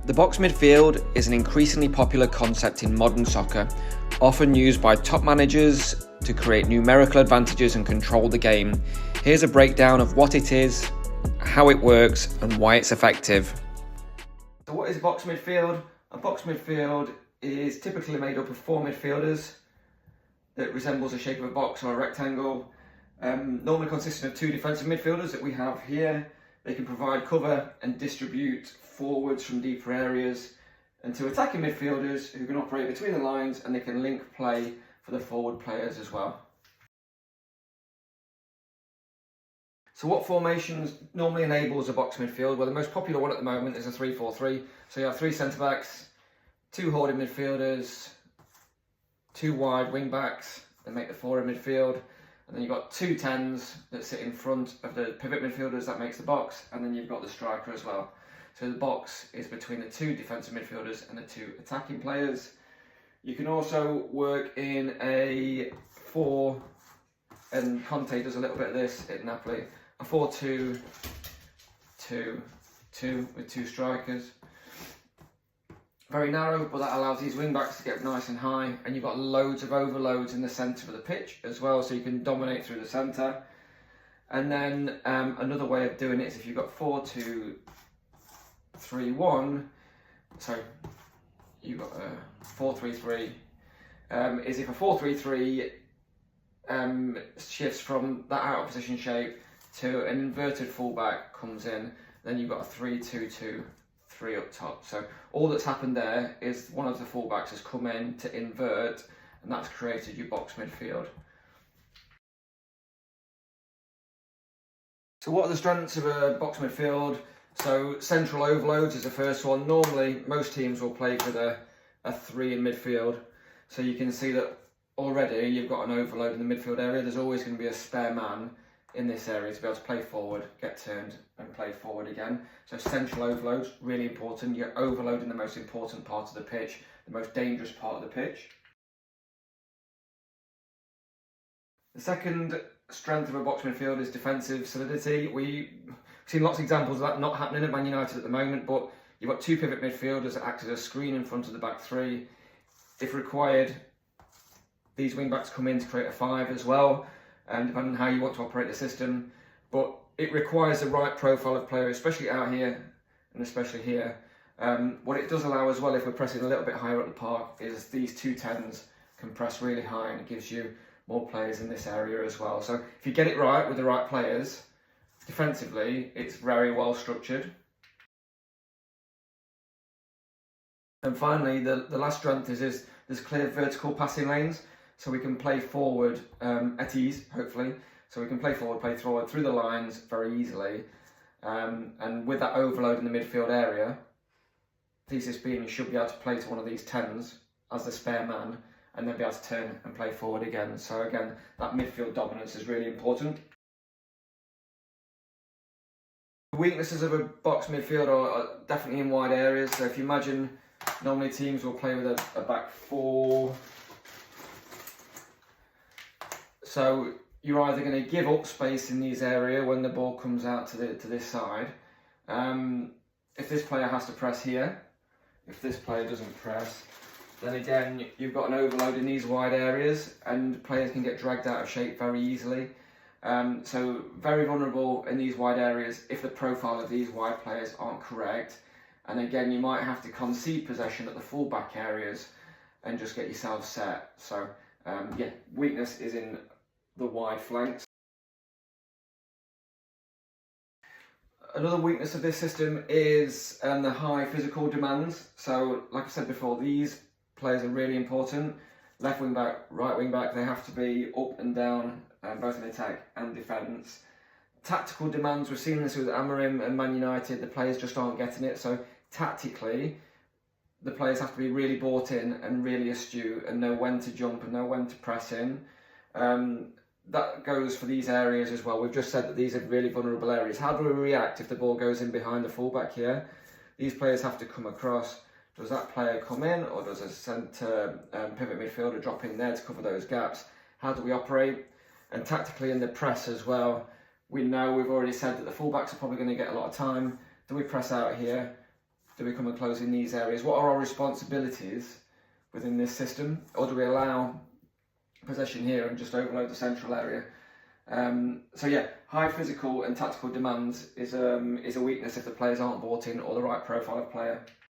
The box midfield is an increasingly popular concept in modern soccer, often used by top managers to create numerical advantages and control the game. Here's a breakdown of what it is, how it works, and why it's effective. So what is a box midfield? A box midfield is typically made up of 4 midfielders that resembles the shape of a box or a rectangle. Normally consisting of 2 defensive midfielders that we have here. They can provide cover and distribute forwards from deeper areas, and 2 attacking midfielders who can operate between the lines, and they can link play for the forward players as well. So what formations normally enables a box midfield? Well, the most popular one at the moment is a 3-4-3. So you have 3 centre backs, 2 holding midfielders, 2 wide wing backs that make the 4 in midfield, and then you've got 2 10s that sit in front of the pivot midfielders that makes the box, and then you've got the striker as well. So the box is between the 2 defensive midfielders and the 2 attacking players. You can also work in a 4, and Conte does a little bit of this at Napoli, a 4-2-2-2 with 2 strikers. Very narrow, but that allows these wing backs to get nice and high, and you've got loads of overloads in the centre of the pitch as well, so you can dominate through the centre. And then another way of doing it is if you've got 4-2-3-1, so you've got a 4-3-3, is if a 4-3-3 shifts from that out of position shape to an inverted fullback comes in, then you've got a 3-2-2-3 up top. So all that's happened there is one of the fullbacks has come in to invert, and that's created your box midfield. So what are the strengths of a box midfield? So central overloads is the first one. Normally most teams will play with a 3 in midfield. So you can see that already you've got an overload in the midfield area. There's always going to be a spare man in this area to be able to play forward, get turned and play forward again. So central overloads, really important. You're overloading the most important part of the pitch, the most dangerous part of the pitch. The second strength of a box midfield is defensive solidity. We've seen lots of examples of that not happening at Man United at the moment, but you've got 2 pivot midfielders that act as a screen in front of the back 3. If required, these wing backs come in to create a 5 as well, depending on how you want to operate the system. But it requires the right profile of player, especially out here and especially here. What it does allow as well, if we're pressing a little bit higher up the park, is these 2 10s can press really high, and it gives you more players in this area as well. So if you get it right with the right players, defensively, it's very well structured. And finally, the last strength is there's clear vertical passing lanes. So we can play forward at ease, hopefully. So we can play forward through the lines very easily. And with that overload in the midfield area, thesis being you should be able to play to one of these 10s as the spare man, and then be able to turn and play forward again. So again, that midfield dominance is really important. The weaknesses of a box midfield are definitely in wide areas. So if you imagine, normally teams will play with a back 4. So you're either going to give up space in these areas when the ball comes out to this side. If this player has to press here, if this player doesn't press, then again you've got an overload in these wide areas, and players can get dragged out of shape very easily. So very vulnerable in these wide areas if the profile of these wide players aren't correct. And again, you might have to concede possession at the full-back areas and just get yourself set. So yeah, weakness is in the wide flanks. Another weakness of this system is the high physical demands. So like I said before, these players are really important. Left wing back, right wing back, they have to be up and down, both in attack and defence. Tactical demands, we've seen this with Amorim and Man United, the players just aren't getting it. So tactically, the players have to be really bought in and really astute and know when to jump and know when to press in. That goes for these areas as well. We've just said that these are really vulnerable areas. How do we react if the ball goes in behind the fullback here? These players have to come across. Does that player come in, or does a centre pivot midfielder drop in there to cover those gaps? How do we operate? And tactically in the press as well, we know we've already said that the fullbacks are probably going to get a lot of time. Do we press out here? do we come and close in these areas? What are our responsibilities within this system? Or do we allow possession here and just overload the central area? So yeah, high physical and tactical demands is a weakness if the players aren't bought in or the right profile of player.